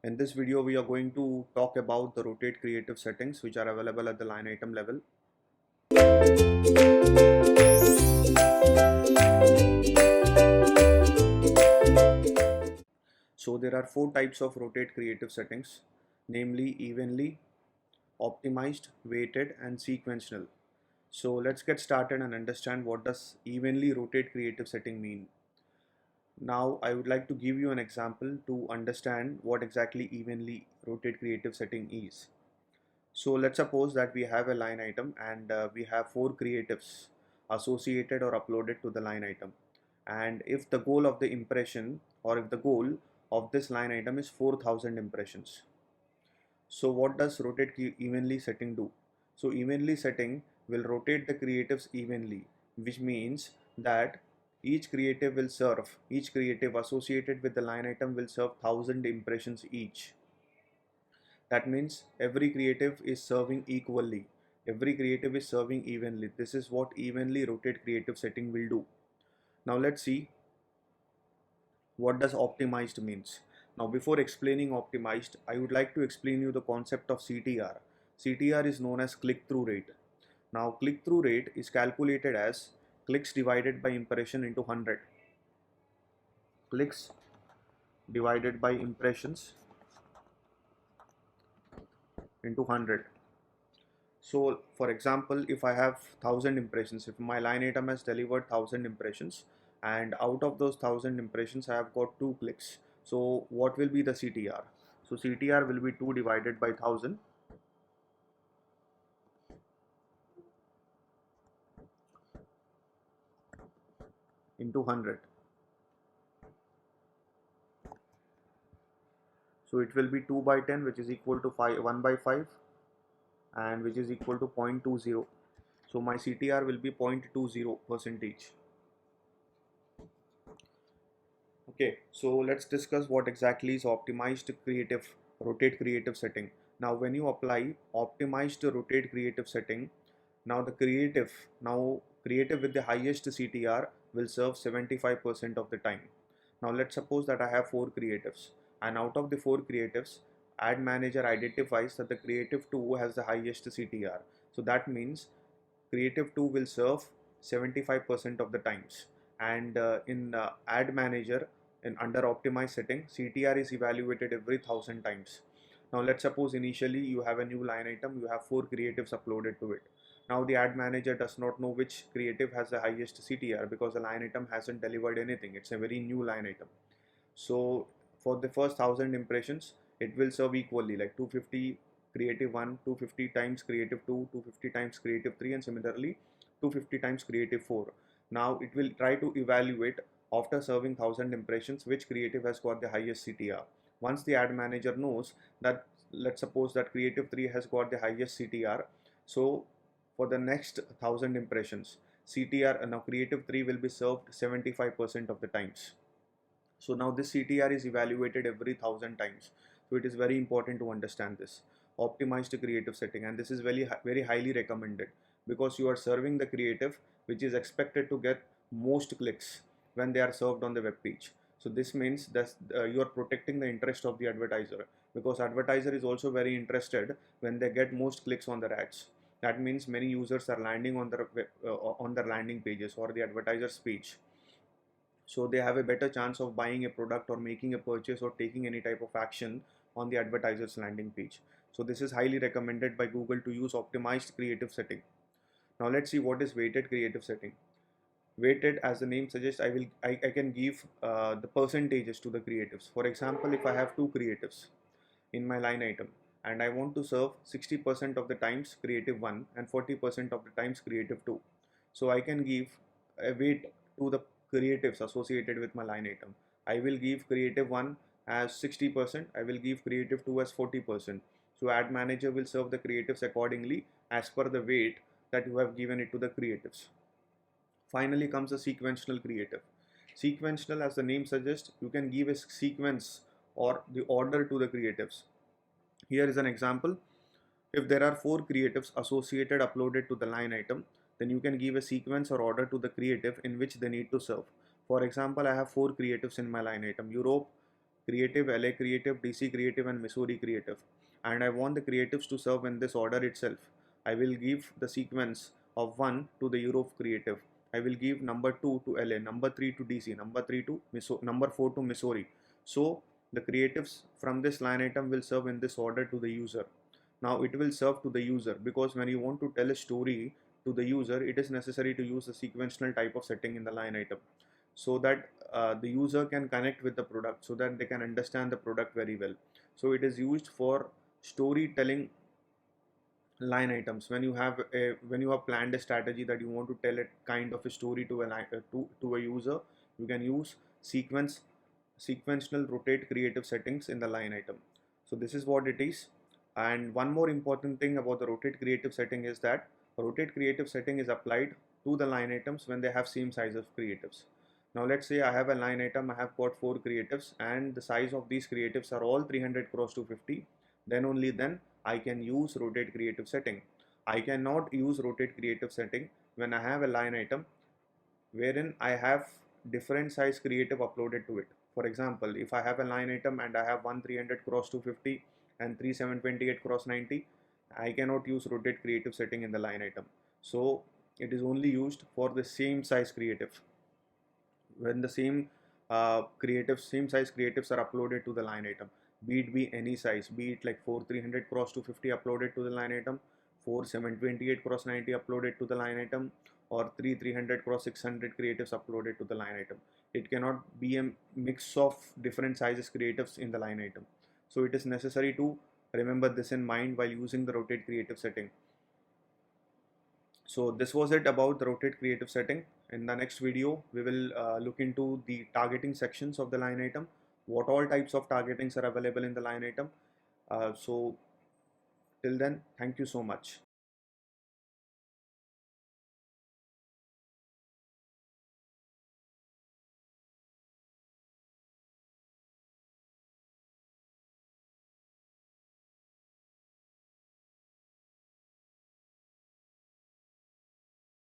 In this video, we are going to talk about the rotate creative settings which are available at the line item level. So there are four types of rotate creative settings, namely evenly, optimized, weighted, and sequential. So let's get started and understand what does evenly rotate creative setting mean. Now I would like to give you an example to understand what exactly evenly rotate creative setting is. So let's suppose that we have a line item and we have four creatives associated or uploaded to the line item. And if the goal of the impression or if the goal of this line item is 4000 impressions. So what does rotate evenly setting do? So evenly setting will rotate the creatives evenly, which means that each creative associated with the line item will serve 1000 impressions each. That means every creative is serving equally. Every creative is serving evenly. This is what evenly rotate creative setting will do. Now let's see what does optimized means. Now before explaining optimized, I would like to explain you the concept of CTR. CTR is known as click-through rate. Now click-through rate is calculated as clicks divided by impression into 100. Clicks divided by impressions into 100. So for example, if I have 1000 impressions, if my line item has delivered 1000 impressions and out of those 1000 impressions I have got 2 clicks. So what will be the CTR? So CTR will be 2 divided by 1000 into 100. So it will be 2 by 10, which is equal to 1 by 5 and which is equal to 0.20. So my CTR will be 0.20 percentage. Okay, so let's discuss what exactly is optimized creative rotate creative setting. Now when you apply optimized rotate creative setting, now creative with the highest CTR will serve 75% of the time. Now let's suppose that I have 4 creatives, and out of the 4 creatives, ad manager identifies that the creative 2 has the highest CTR. So that means creative 2 will serve 75% of the times, and in ad manager in under optimized setting, CTR is evaluated every 1000 times. Now let's suppose initially you have a new line item, you have 4 creatives uploaded to it. Now the ad manager does not know which creative has the highest CTR because the line item hasn't delivered anything. It's a very new line item. So for the first 1000 impressions, it will serve equally, like 250 creative 1, 250 times creative 2, 250 times creative 3, and similarly 250 times creative 4. Now it will try to evaluate after serving 1000 impressions which creative has got the highest CTR. Once the ad manager knows that, let's suppose that creative 3 has got the highest CTR, so for the next 1000 impressions, CTR now creative 3 will be served 75% of the times. So now this CTR is evaluated every 1000 times. So it is very important to understand this optimized creative setting, and this is very highly recommended because you are serving the creative which is expected to get most clicks when they are served on the web page. So this means that you are protecting the interest of the advertiser, because advertiser is also very interested when they get most clicks on their ads. That means many users are landing on their on their landing pages or the advertiser's page, so they have a better chance of buying a product or making a purchase or taking any type of action on the advertiser's landing page. So this is highly recommended by Google to use optimized creative setting. Now let's see what is weighted creative setting. Weighted, as the name suggests, I can give the percentages to the creatives. For example, if I have 2 creatives in my line item and I want to serve 60% of the times creative 1 and 40% of the times creative 2, so I can give a weight to the creatives associated with my line item. I will give creative 1 as 60%, I will give creative 2 as 40%. So ad manager will serve the creatives accordingly as per the weight that you have given it to the creatives. Finally comes a sequential creative. Sequential, as the name suggests, you can give a sequence or the order to the creatives. Here is an example. If there are 4 creatives associated uploaded to the line item, then you can give a sequence or order to the creative in which they need to serve. For example, I have 4 creatives in my line item: Europe, creative, LA creative, DC creative, and Missouri creative. And I want the creatives to serve in this order itself. I will give the sequence of 1 to the Europe creative. I will give number 2 to LA, number 3 to DC, number 3 to number 4 to Missouri. So the creatives from this line item will serve in this order to the user. Now it will serve to the user, because when you want to tell a story to the user, it is necessary to use a sequential type of setting in the line item, so that the user can connect with the product, so that they can understand the product very well. So it is used for storytelling line items. When you have planned a strategy that you want to tell a kind of a story to to a user, you can use sequential rotate creative settings in the line item. So this is what it is. And one more important thing about the rotate creative setting is that rotate creative setting is applied to the line items when they have same size of creatives. Now let's say I have a line item, I have got 4 creatives, and the size of these creatives are all 300 cross 250. Then only then I can use rotate creative setting. I cannot use rotate creative setting when I have a line item wherein I have different size creative uploaded to it. For example, if I have a line item and I have one 300 cross 250 and 3 728 cross 90, I cannot use rotate creative setting in the line item. So it is only used for the same size creative. When the same size creatives are uploaded to the line item, be it be any size, be it like 4 300 cross 250 uploaded to the line item, 4 728 cross 90 uploaded to the line item, or 3 300 cross 600 creatives uploaded to the line item. It cannot be a mix of different sizes creatives in the line item. So it is necessary to remember this in mind while using the rotate creative setting. So this was it about the rotate creative setting. In the next video, we will look into the targeting sections of the line item, what all types of targetings are available in the line item. So till then, thank you so much.